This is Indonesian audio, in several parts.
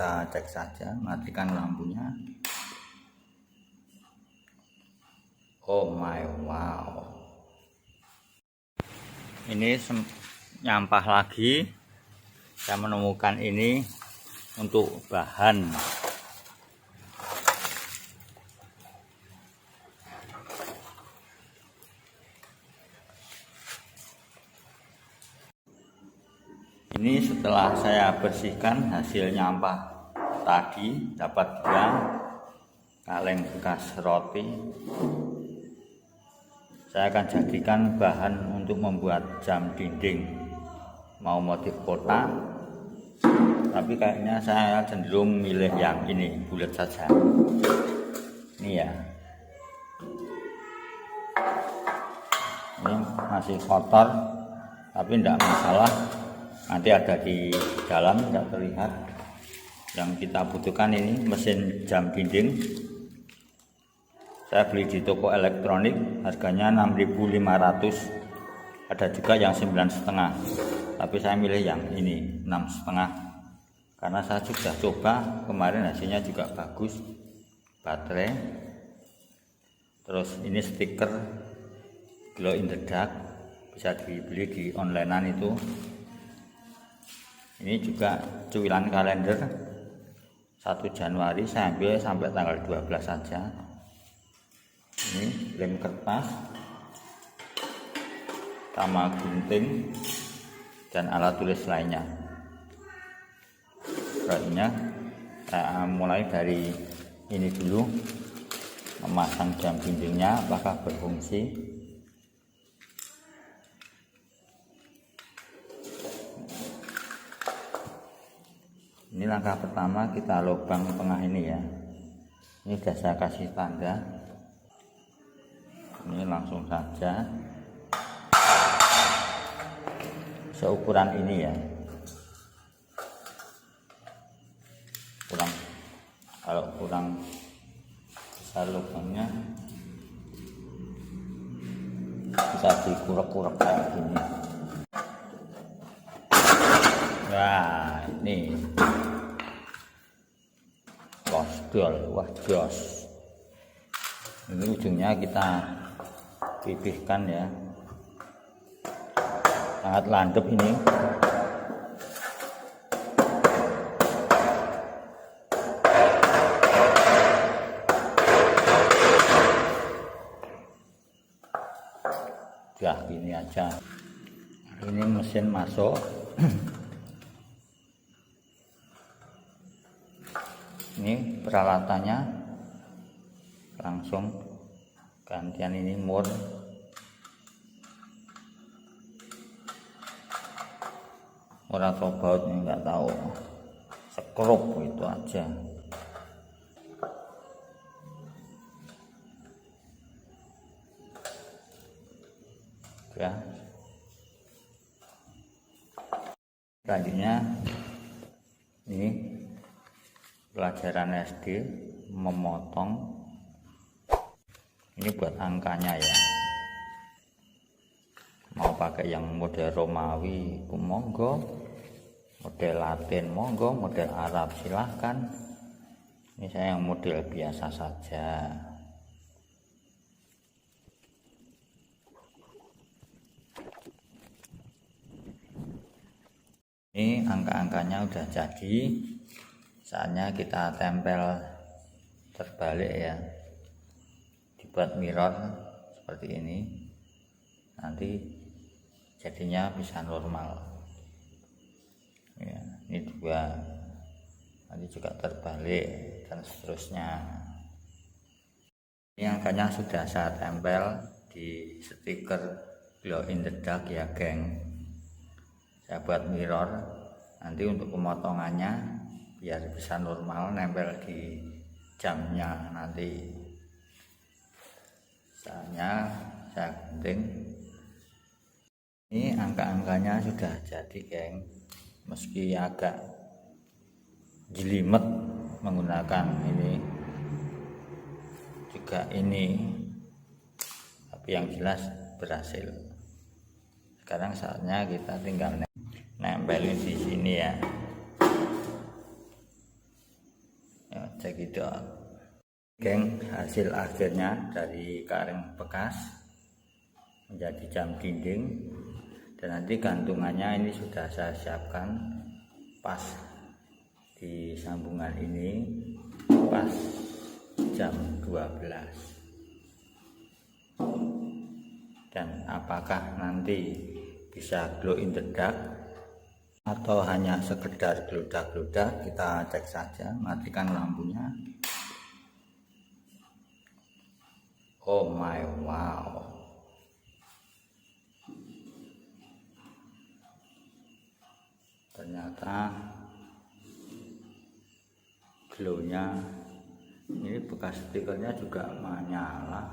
kita cek saja, matikan lampunya. Oh my wow, ini nyampah lagi. Saya menemukan ini untuk bahan. Ini setelah saya bersihkan hasil nyampah tadi, dapat 2 kaleng bekas roti. Saya akan jadikan bahan untuk membuat jam dinding, mau motif kotak, tapi kayaknya saya cenderung milih yang ini bulat saja. Ini ya, ini masih kotor tapi tidak masalah, nanti ada di dalam, tidak terlihat. Yang kita butuhkan ini mesin jam dinding. Saya beli di toko elektronik, harganya 6.500. Ada juga yang 9,5, tapi saya milih yang ini 6,5 karena saya sudah coba kemarin, hasilnya juga bagus. Baterai, terus ini stiker glow in the dark, bisa dibeli di onlinean itu. Ini juga cuilan kalender 1 Januari, saya ambil sampai tanggal 12 saja. Ini lem kertas sama gunting dan alat tulis lainnya. Selanjutnya saya mulai dari ini dulu, memasang jam dindingnya apakah berfungsi. Ini langkah pertama, kita lubang tengah ini ya. Ini sudah saya kasih tanda. Ini langsung saja seukuran ini ya. Kalau kurang besar lubangnya bisa dikurek-kurek kayak gini. Nah ini losdol, wah jos. Ini ujungnya kita pipihkan ya, sangat landep ini. Ya gini aja. Ini mesin masuk. Ini peralatannya, langsung gantian ini mur. Orang atau baut ini nggak tahu, sekrup itu aja. Ya, selanjutnya ini pelajaran SD, memotong. Ini buat angkanya ya, mau pakai yang model Romawi monggo, model Latin monggo, model Arab silahkan. Ini saya yang model biasa saja. Ini angka-angkanya udah jadi, saatnya kita tempel terbalik ya, dibuat mirror seperti ini, nanti jadinya bisa normal ya. Ini 2, nanti juga terbalik dan seterusnya. Ini angkanya sudah saya tempel di stiker glow in the dark ya geng. Saya buat mirror, nanti untuk pemotongannya biar bisa normal, nempel di jamnya nanti. Misalnya saya gunting. Ini angka-angkanya sudah jadi geng, meski agak jelimet menggunakan ini juga ini, tapi yang jelas berhasil. Sekarang saatnya kita tinggal nempelin di sini ya. cekidot. Geng, hasil akhirnya dari karing bekas menjadi jam dinding, dan nanti gantungannya ini sudah saya siapkan pas di sambungan ini, pas jam 12. Dan apakah nanti bisa glow in the dark atau hanya sekedar geludak-geludak, kita cek saja. Matikan lampunya. Oh my wow, ternyata glownya ini. Bekas stikernya juga menyala,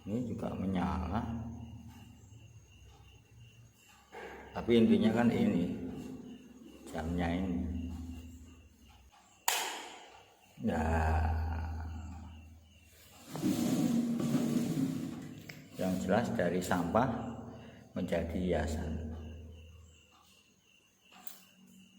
ini juga menyala, tapi intinya kan ini jamnya ini. Nah, yang jelas dari sampah menjadi hiasan.